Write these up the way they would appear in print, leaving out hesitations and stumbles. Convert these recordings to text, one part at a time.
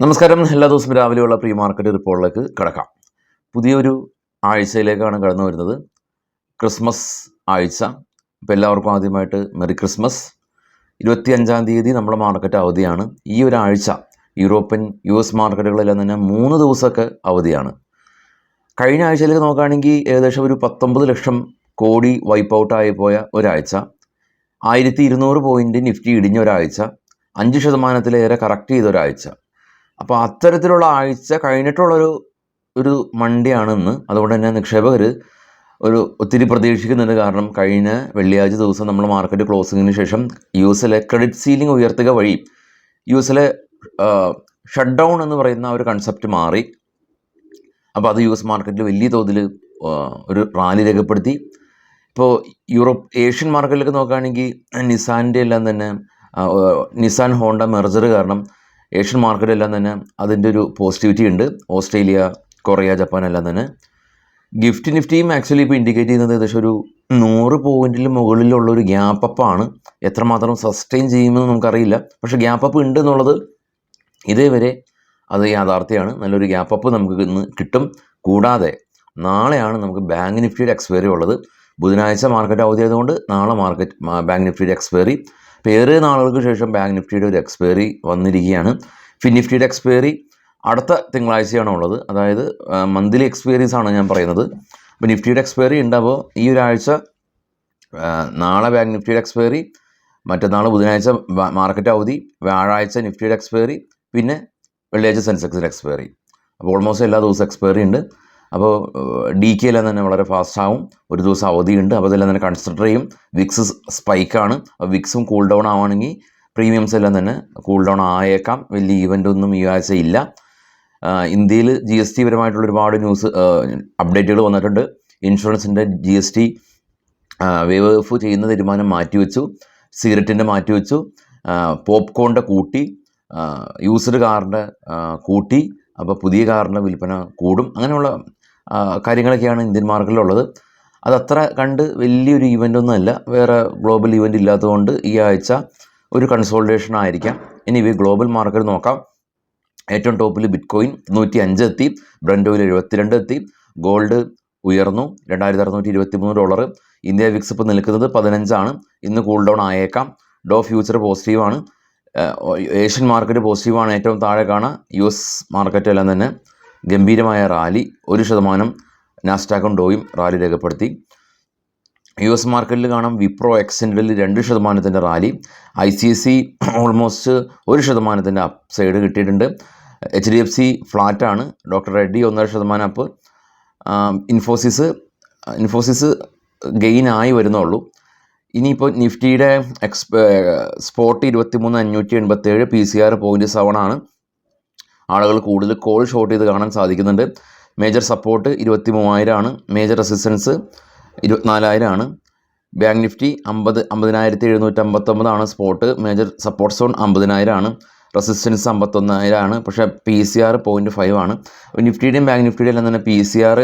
നമസ്കാരം. എല്ലാ ദിവസവും രാവിലെയുള്ള പ്രീ മാർക്കറ്റ് റിപ്പോർട്ടിലേക്ക് കടക്കാം. പുതിയൊരു ആഴ്ചയിലേക്കാണ് കടന്നു വരുന്നത്. ക്രിസ്മസ് ആഴ്ച. ഇപ്പോൾ എല്ലാവർക്കും ആദ്യമായിട്ട് മെറി ക്രിസ്മസ്. 25-ാം തീയതി നമ്മുടെ മാർക്കറ്റ് അവധിയാണ്. ഈ ഒരാഴ്ച യൂറോപ്യൻ US മാർക്കറ്റുകളെല്ലാം തന്നെ 3 ദിവസമൊക്കെ അവധിയാണ്. കഴിഞ്ഞ ആഴ്ചയിലേക്ക് നോക്കുകയാണെങ്കിൽ ഏകദേശം ഒരു 19 ലക്ഷം കോടി വൈപ്പ് ഔട്ടായി പോയ ഒരാഴ്ച, 1200 പോയിൻ്റ് നിഫ്റ്റി ഇടിഞ്ഞ ഒരാഴ്ച, 5% കറക്റ്റ് ചെയ്ത ഒരാഴ്ച. അപ്പോൾ അത്തരത്തിലുള്ള ആഴ്ച കഴിഞ്ഞിട്ടുള്ളൊരു മൺഡേയാണ് ഇന്ന്. അതുകൊണ്ട് തന്നെ നിക്ഷേപകർ ഒത്തിരി പ്രതീക്ഷിക്കുന്നുണ്ട്. കാരണം കഴിഞ്ഞ വെള്ളിയാഴ്ച ദിവസം നമ്മൾ മാർക്കറ്റ് ക്ലോസിങ്ങിന് ശേഷം US ക്രെഡിറ്റ് സീലിംഗ് ഉയർത്തുക വഴി US ഷട്ട് ഡൗൺ എന്ന് പറയുന്ന ഒരു കൺസെപ്റ്റ് മാറി. അപ്പോൾ അത് US മാർക്കറ്റിൽ വലിയ തോതിൽ ഒരു റാലി രേഖപ്പെടുത്തി. ഇപ്പോൾ ഏഷ്യൻ മാർക്കറ്റിലേക്ക് നോക്കുകയാണെങ്കിൽ നിസാൻ്റെ എല്ലാം തന്നെ നിസാൻ ഹോണ്ട മെർജർ കാരണം ഏഷ്യൻ മാർക്കറ്റെല്ലാം തന്നെ അതിൻ്റെ ഒരു പോസിറ്റിവിറ്റി ഉണ്ട്. ഓസ്ട്രേലിയ, കൊറിയ, ജപ്പാൻ എല്ലാം തന്നെ. നിഫ്റ്റിയും ആക്ച്വലി ഇപ്പോൾ ഇൻഡിക്കേറ്റ് ചെയ്യുന്നത് ഏകദേശം ഒരു 100 പോയിൻറ്റിൽ മുകളിലുള്ള ഒരു ഗ്യാപ്പ് അപ്പാണ്. എത്രമാത്രം സസ്റ്റെയിൻ ചെയ്യുമെന്ന് നമുക്കറിയില്ല. പക്ഷേ ഗ്യാപ്പ് അപ്പ് ഉണ്ട് എന്നുള്ളത് ഇതേവരെ അത് യാഥാർത്ഥ്യമാണ്. നല്ലൊരു ഗ്യാപ്പ് അപ്പ് നമുക്ക് ഇന്ന് കിട്ടും. കൂടാതെ നാളെയാണ് നമുക്ക് ബാങ്ക് നിഫ്റ്റിയുടെ എക്സ്പയറി ഉള്ളത്. ബുധനാഴ്ച മാർക്കറ്റ് അവധി ആയതുകൊണ്ട് നാളെ ബാങ്ക് നിഫ്റ്റിയുടെ എക്സ്പയറി. ഇപ്പോൾ ഏറെ നാളുകൾക്ക് ശേഷം ബാങ്ക് നിഫ്റ്റിയുടെ ഒരു എക്സ്പയറി വന്നിരിക്കുകയാണ്. നിഫ്റ്റിയുടെ എക്സ്പയറി അടുത്ത തിങ്കളാഴ്ചയാണ് ഉള്ളത്. അതായത് മന്ത്ലി എക്സ്പയറീസ് ആണ് ഞാൻ പറയുന്നത്. അപ്പോൾ നിഫ്റ്റിയുടെ എക്സ്പയറി ഉണ്ട്. അപ്പോൾ ഈ ഒരാഴ്ച നാളെ ബാങ്ക് നിഫ്റ്റിയുടെ എക്സ്പയറി, മറ്റന്നാൾ ബുധനാഴ്ച മാർക്കറ്റ് അവധി, വ്യാഴാഴ്ച നിഫ്റ്റിയുടെ എക്സ്പയറി, പിന്നെ വെള്ളിയാഴ്ച സെൻസെക്സിൻ്റെ എക്സ്പയറി. അപ്പോൾ ഓൾമോസ്റ്റ് എല്ലാ ദിവസവും എക്സ്പയറി ഉണ്ട്. അപ്പോൾ DK തന്നെ വളരെ ഫാസ്റ്റ് ആവും. ഒരു ദിവസം അവധിയുണ്ട്. അപ്പോൾ അതെല്ലാം തന്നെ കൺസിഡർ ചെയ്യും. വിക്സ് സ്പൈക്കാണ്. അപ്പോൾ വിക്സും കൂൾ ഡൗൺ ആവുകയാണെങ്കിൽ പ്രീമിയംസ് എല്ലാം തന്നെ കൂൾ ഡൗൺ ആയേക്കാം. വലിയ ഈവൻ്റ് ഒന്നും ഈ ആഴ്ച ഇല്ല. ഇന്ത്യയിൽ GST പരമായിട്ടുള്ള ഒരുപാട് ന്യൂസ് അപ്ഡേറ്റുകൾ വന്നിട്ടുണ്ട്. ഇൻഷുറൻസിൻ്റെ GST വേവ് ഓഫ് ചെയ്യുന്ന തീരുമാനം മാറ്റിവെച്ചു. സിഗരറ്റിൻ്റെ മാറ്റിവെച്ചു. പോപ്കോണിൻ്റെ കൂട്ടി. യൂസ്ഡ് കാറിൻ്റെ കൂട്ടി. അപ്പോൾ പുതിയ കാറിൻ്റെ വിൽപ്പന കൂടും. അങ്ങനെയുള്ള കാര്യങ്ങളൊക്കെയാണ് ഇന്ത്യൻ മാർക്കറ്റിലുള്ളത്. അതത്ര കണ്ട് വലിയൊരു ഈവൻ്റ് ഒന്നുമല്ല. വേറെ ഗ്ലോബൽ ഈവൻ്റ് ഇല്ലാത്തതുകൊണ്ട് ഈ ആഴ്ച ഒരു കൺസോൾട്ടേഷൻ ആയിരിക്കാം. ഇനി ഗ്ലോബൽ മാർക്കറ്റ് നോക്കാം. ഏറ്റവും ടോപ്പിൽ ബിറ്റ്കോയിൻ 105 എത്തി. ബ്രന്റ് ഓയിൽ 72 എത്തി. ഗോൾഡ് ഉയർന്നു $2623. ഇന്ത്യ വിക്സ് ഇപ്പോൾ നിൽക്കുന്നത് 15 ഇന്ന് കൂൾ ഡൗൺ ആയേക്കാം. ഡോ ഫ്യൂച്ചർ പോസിറ്റീവാണ്. ഏഷ്യൻ മാർക്കറ്റ് പോസിറ്റീവാണ്. ഏറ്റവും താഴെ കാണാം US മാർക്കറ്റ് എല്ലാം തന്നെ ഗംഭീരമായ റാലി. 1% നാസ്ഡാക്കും ഡോയും റാലി രേഖപ്പെടുത്തി. US മാർക്കറ്റിൽ കാണാം വിപ്രോ എക്സ്റ്റൻഡിൽ 2% rally. ICIC almost 1% upside കിട്ടിയിട്ടുണ്ട്. HDFC ഫ്ലാറ്റാണ്. Doctor Reddy 1.5% up. Infosys gain ആയി വരുന്നുള്ളൂ. ഇനിയിപ്പോൾ നിഫ്റ്റിയുടെ സ്പോട്ട് 23,587, PCR 0.7 ആളുകൾ കൂടുതൽ കോൾ ഷോർട്ട് ചെയ്ത് കാണാൻ സാധിക്കുന്നുണ്ട്. Major support 23,000 major resistance 24,000 bank Nifty 50,759 spot. Major support zone 50,000 resistance 51,000 പക്ഷേ PCR 0.5 നിഫ്റ്റിയുടെയും ബാങ്ക് നിഫ്റ്റിയുടെയും എല്ലാം തന്നെ PCR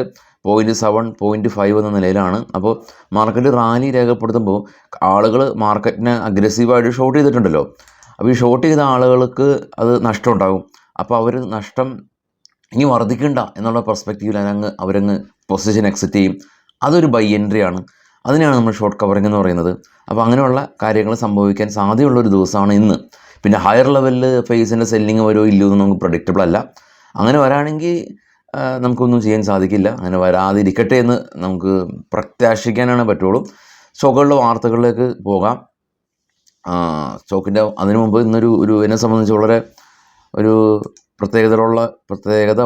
0.7, 0.5 എന്ന നിലയിലാണ്. അപ്പോൾ മാർക്കറ്റ് റാലി രേഖപ്പെടുത്തുമ്പോൾ ആളുകൾ മാർക്കറ്റിനെ അഗ്രസീവായിട്ട് ഷോർട്ട് ചെയ്തിട്ടുണ്ടല്ലോ. അപ്പോൾ ഈ ഷോർട്ട് ചെയ്ത ആളുകൾക്ക് അത് നഷ്ടം ഉണ്ടാകും. അപ്പോൾ അവർ നഷ്ടം ഇനി വർദ്ധിക്കണ്ട എന്നുള്ള പെർസ്പെക്റ്റീവിൽ അവരങ്ങ് പൊസിഷൻ എക്സിറ്റ് ചെയ്യും. അതൊരു ബൈ എൻട്രിയാണ്. അതിനെയാണ് നമ്മൾ ഷോർട്ട് കവറിംഗ് എന്ന് പറയുന്നത്. അപ്പോൾ അങ്ങനെയുള്ള കാര്യങ്ങൾ സംഭവിക്കാൻ സാധ്യതയുള്ളൊരു ദിവസമാണ് ഇന്ന്. പിന്നെ ഹയർ ലെവലിൽ ഫേസിൻ്റെ സെല്ലിങ് വരുമോ ഇല്ലയോ എന്ന് നമുക്ക് പ്രഡിക്റ്റബിൾ അല്ല. അങ്ങനെ വരാണെങ്കിൽ നമുക്കൊന്നും ചെയ്യാൻ സാധിക്കില്ല. അങ്ങനെ വരാതിരിക്കട്ടെ എന്ന് നമുക്ക് പ്രത്യാശിക്കാനാണ് പറ്റുള്ളൂ. സ്റ്റോക്കുകളുടെ വാർത്തകളിലേക്ക് പോകാം. സ്റ്റോക്കിൻ്റെ അതിനു മുമ്പ് ഇന്നൊരു എന്നെ സംബന്ധിച്ച് വളരെ ഒരു പ്രത്യേകത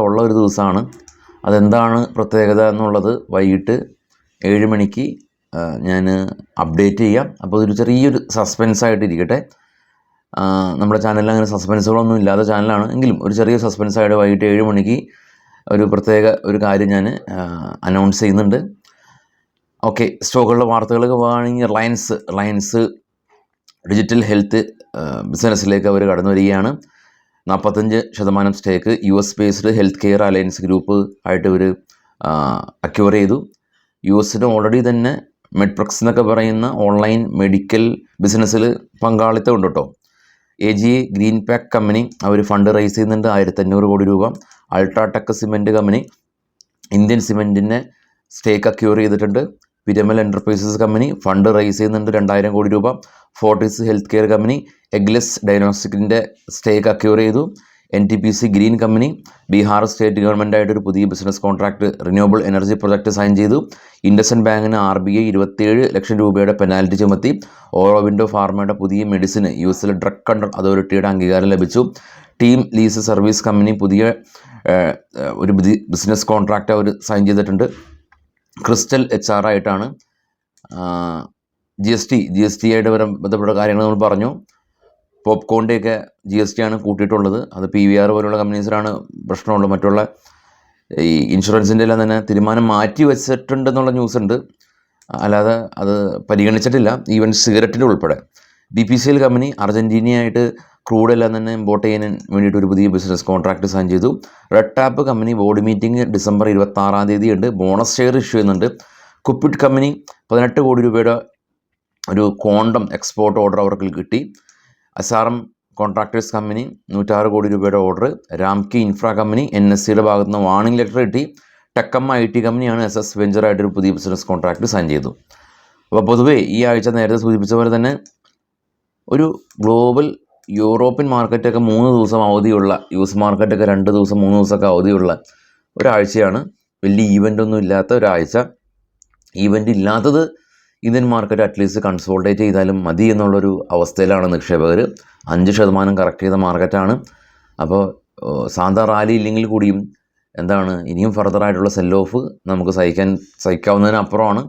ഉള്ള ഒരു ദിവസമാണ്. അതെന്താണ് പ്രത്യേകത എന്നുള്ളത് വൈകിട്ട് 7 മണിക്ക് ഞാൻ അപ്ഡേറ്റ് ചെയ്യാം. അപ്പോൾ അതൊരു ചെറിയൊരു സസ്പെൻസായിട്ടിരിക്കട്ടെ. നമ്മുടെ ചാനലിൽ അങ്ങനെ സസ്പെൻസുകളൊന്നും ഇല്ലാത്ത ചാനലാണ്. എങ്കിലും ഒരു ചെറിയ സസ്പെൻസായിട്ട് വൈകിട്ട് 7 മണിക്ക് ഒരു കാര്യം ഞാൻ അനൗൺസ് ചെയ്യുന്നുണ്ട്. ഓക്കെ, സ്റ്റോക്കുകളുടെ വാർത്തകളൊക്കെ പോകുകയാണെങ്കിൽ റിലയൻസ് ഡിജിറ്റൽ ഹെൽത്ത് ബിസിനസ്സിലേക്ക് അവർ കടന്നു വരികയാണ്. 45% സ്റ്റേക്ക് US based health care alliance group ആയിട്ട് ഇവർ അക്വയർ ചെയ്തു. US ഓൾറെഡി തന്നെ മെഡ്പ്ലക്സ് എന്നൊക്കെ പറയുന്ന ഓൺലൈൻ മെഡിക്കൽ ബിസിനസ്സിൽ പങ്കാളിത്തം ഉണ്ട് കേട്ടോ. AGA ഗ്രീൻ പാക്ക് കമ്പനി അവർ ഫണ്ട് റൈസ് ചെയ്യുന്നുണ്ട് 1500 കോടി രൂപ. അൾട്രാടെക് സിമെൻറ്റ് കമ്പനി ഇന്ത്യൻ സിമെൻറ്റിനെ സ്റ്റേക്ക് അക്യൂർ ചെയ്തിട്ടുണ്ട്. Piramal enterprises company fund raise ചെയ്യുന്നുണ്ട് 2000 കോടി രൂപ. ഫോർട്ടിസ് ഹെൽത്ത് കെയർ കമ്പനി എഗ്ലെസ് ഡയഗ്നോസ്റ്റിക്കിൻ്റെ സ്റ്റേക്ക് അക്യൂർ ചെയ്തു. NTPC green company Bihar state ഗവൺമെൻറ്റായിട്ടൊരു പുതിയ business contract renewable energy project sign ചെയ്തു. ഇൻഡസ്ഇൻഡ് ബാങ്കിന് RBI 27 ലക്ഷം രൂപയുടെ പെനാൽറ്റി ചുമത്തി. ഓറോവിൻഡോ ഫാർമയുടെ പുതിയ മെഡിസിന് US ഡ്രഗ് കൺട്രോൾ അതോറിറ്റിയുടെ അംഗീകാരം ലഭിച്ചു. ടീം ലീസ് സർവീസ് കമ്പനി പുതിയ ഒരു ബിസിനസ് കോൺട്രാക്റ്റ് അവർ സൈൻ ചെയ്തിട്ടുണ്ട്. ക്രിസ്റ്റൽ HR ആയിട്ടാണ്. GST ആയിട്ട് ബന്ധപ്പെട്ട കാര്യങ്ങൾ നമ്മൾ പറഞ്ഞു. പോപ്കോണിൻ്റെയൊക്കെ GST ആണ് കൂട്ടിയിട്ടുള്ളത്. അത് PVR പോലുള്ള കമ്പനീസിലാണ് പ്രശ്നമുള്ളത്. മറ്റുള്ള ഈ ഇൻഷുറൻസിൻ്റെ എല്ലാം തന്നെ തീരുമാനം മാറ്റി വെച്ചിട്ടുണ്ടെന്നുള്ള ന്യൂസ് ഉണ്ട്. അല്ലാതെ അത് പരിഗണിച്ചിട്ടില്ല. ഈവൻ സിഗരറ്റിൻ്റെ ഉൾപ്പെടെ. BPCL കമ്പനി അർജൻറ്റീനയായിട്ട് ക്രൂഡ് എല്ലാം തന്നെ ഇമ്പോർട്ട് ചെയ്യാൻ വേണ്ടിയിട്ട് ഒരു പുതിയ ബിസിനസ് കോൺട്രാക്ട് സൈൻ ചെയ്തു. Red tap company board meeting December 26 ഉണ്ട്. ബോണസ് ഷെയർ ഇഷ്യൂ ചെയ്യുന്നുണ്ട്. കുപ്പിഡ് കമ്പനി 18 കോടി രൂപയുടെ ഒരു ക്വാണ്ടം എക്സ്പോർട്ട് ഓർഡർ അവർക്ക് കിട്ടി. SRM കോൺട്രാക്ടേഴ്സ് കമ്പനി 106 കോടി രൂപയുടെ ഓർഡർ. രാംകി ഇൻഫ്ര കമ്പനി NSEയുടെ ഭാഗത്ത് നിന്ന് വാർണിംഗ് ലെറ്റർ കിട്ടി. ടെക്കമ്മ IT കമ്പനിയാണ് SS വെഞ്ചറായിട്ടൊരു പുതിയ ബിസിനസ് കോൺട്രാക്ട് സൈൻ ചെയ്തു. അപ്പോൾ പൊതുവേ ഈ ആഴ്ച നേരത്തെ സൂചിപ്പിച്ച പോലെ തന്നെ ഒരു ഗ്ലോബൽ യൂറോപ്യൻ മാർക്കറ്റൊക്കെ 3 ദിവസം അവധിയുള്ള, US മാർക്കറ്റൊക്കെ 2 ദിവസം 3 ദിവസമൊക്കെ അവധിയുള്ള ഒരാഴ്ചയാണ്. വലിയ ഈവൻ്റ് ഒന്നും ഇല്ലാത്ത ഒരാഴ്ച. ഈവൻ്റ് ഇല്ലാത്തത് ഇന്ത്യൻ മാർക്കറ്റ് അറ്റ്ലീസ്റ്റ് കൺസോൾട്ടേറ്റ് ചെയ്താലും മതി എന്നുള്ളൊരു അവസ്ഥയിലാണ് നിക്ഷേപകർ. 5% കറക്റ്റ് ചെയ്ത മാർക്കറ്റാണ്. അപ്പോൾ സാധാ റാലി ഇല്ലെങ്കിൽ കൂടിയും ഇനിയും ഫർദറായിട്ടുള്ള സെൽ ഓഫ് നമുക്ക് സഹിക്കാവുന്നതിനപ്പുറമാണ്.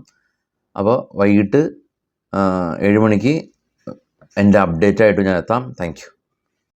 അപ്പോൾ വൈകിട്ട് 7 മണിക്ക് എൻ്റെ അപ്ഡേറ്റ് ആയിട്ട് ഞാൻ എത്താം. Thank you.